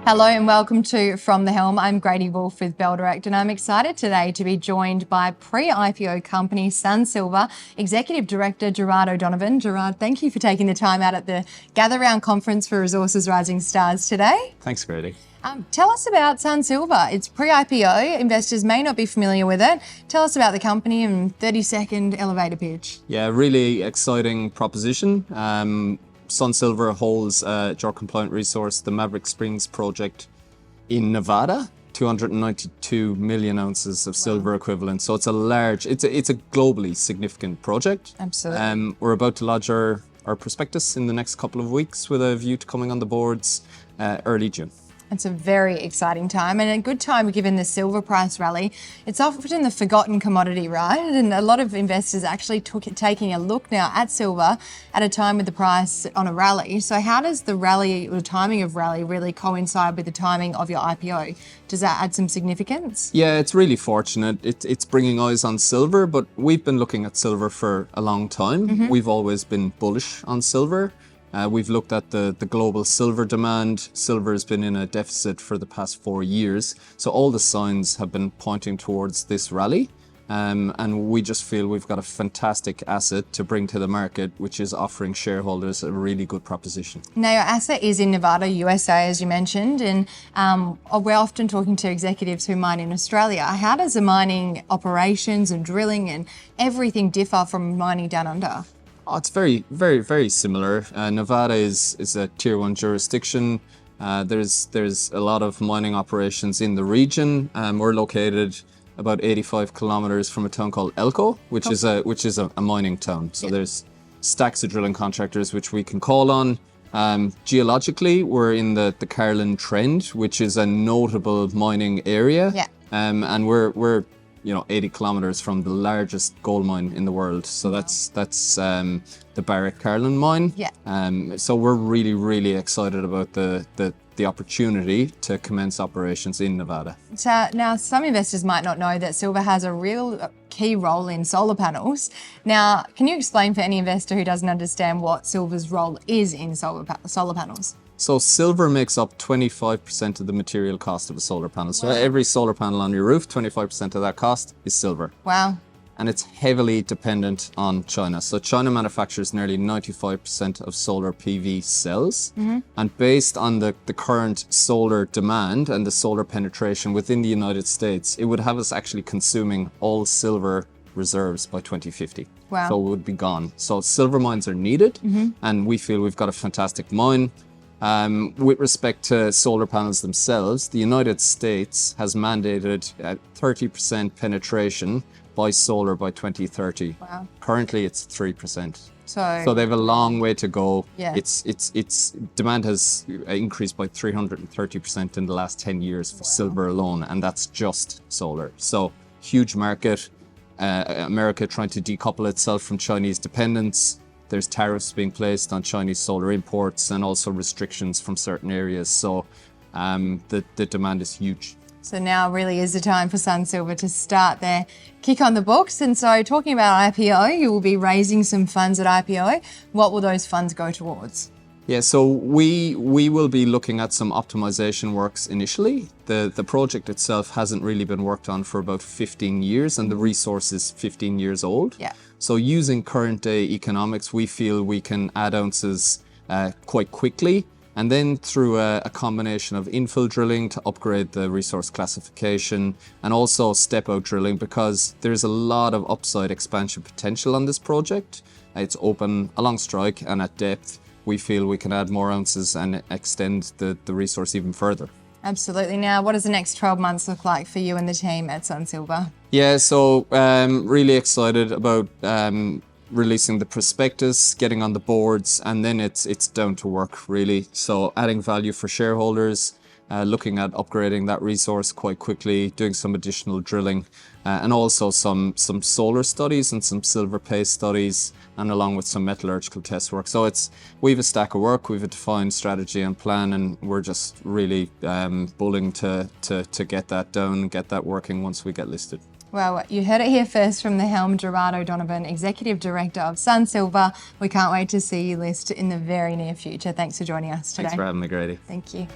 Hello and welcome to From the Helm. I'm Grady Wolf with Bell Direct, and I'm excited today to be joined by pre-IPO company Sun Silver Executive Director Gerard O'Donovan. Gerard, thank you for taking the time out at the Gather Round Conference for Resources Rising Stars today. Thanks, Grady. Tell us about Sun Silver. It's pre-IPO. Investors may not be familiar with it. Tell us about the company in 30-second elevator pitch. Yeah, really exciting proposition. Sun Silver holds JORC-compliant resource, the Maverick Springs project in Nevada, 292 million ounces of silver equivalent. So it's a globally significant project. Absolutely. We're about to lodge our prospectus in the next couple of weeks with a view to coming on the boards early June. It's a very exciting time and a good time given the silver price rally. It's often the forgotten commodity, right? And a lot of investors actually taking a look now at silver at a time with the price on a rally. So how does the rally, or the timing of rally, really coincide with the timing of your IPO? Does that add some significance? Yeah, it's really fortunate. It's bringing eyes on silver, but we've been looking at silver for a long time. Mm-hmm. We've always been bullish on silver. We've looked at the global silver demand. Silver has been in a deficit for the past 4 years. So all the signs have been pointing towards this rally. And we just feel we've got a fantastic asset to bring to the market, which is offering shareholders a really good proposition. Now, your asset is in Nevada, USA, as you mentioned, and we're often talking to executives who mine in Australia. How does the mining operations and drilling and everything differ from mining down under? Oh, it's very, very, very similar. Nevada is a tier 1 jurisdiction. There's a lot of mining operations in the region. We're located about 85 kilometers from a town called Elko, which is a mining town. So there's stacks of drilling contractors which we can call on. Geologically, we're in the Carlin Trend, which is a notable mining area. Yeah. And we're 80 kilometers from the largest gold mine in the world. So that's the Barrick Carlin mine. Yeah. So we're really, really excited about the opportunity to commence operations in Nevada. So now some investors might not know that silver has a real key role in solar panels. Now, can you explain for any investor who doesn't understand what silver's role is in solar panels? So silver makes up 25% of the material cost of a solar panel. So every solar panel on your roof, 25% of that cost is silver. Wow. And it's heavily dependent on China. So China manufactures nearly 95% of solar PV cells. Mm-hmm. And based on the current solar demand and the solar penetration within the United States, it would have us actually consuming all silver reserves by 2050. Wow. So it would be gone. So silver mines are needed. Mm-hmm. And we feel we've got a fantastic mine. With respect to solar panels themselves, the United States has mandated 30% penetration by solar by 2030. Wow. Currently, it's 3%. So they have a long way to go. Yeah. Its demand has increased by 330% in the last 10 years for silver alone, and that's just solar. So huge market. America trying to decouple itself from Chinese dependence. There's tariffs being placed on Chinese solar imports and also restrictions from certain areas. So the demand is huge. So now really is the time for Sun Silver to start their kick on the books. And so talking about IPO, you will be raising some funds at IPO. What will those funds go towards? Yeah, so we will be looking at some optimization works initially. The project itself hasn't really been worked on for about 15 years and the resource is 15 years old. Yeah. So using current day economics, we feel we can add ounces quite quickly. And then through a combination of infill drilling to upgrade the resource classification and also step out drilling, because there's a lot of upside expansion potential on this project. It's open along strike and at depth. We feel we can add more ounces and extend the resource even further. Absolutely. Now, what does the next 12 months look like for you and the team at Sun Silver? Yeah, so really excited about releasing the prospectus, getting on the boards, and then it's down to work, really. So adding value for shareholders, looking at upgrading that resource quite quickly, doing some additional drilling, and also some solar studies and some silver paste studies, and along with some metallurgical test work. So we have a stack of work, we have a defined strategy and plan, and we're just really bulling to get that done, get that working once we get listed. Well, you heard it here first from the Helm, Gerard O'Donovan, Executive Director of Sun Silver. We can't wait to see you list in the very near future. Thanks for joining us today. Thanks for having me, Grady. Thank you.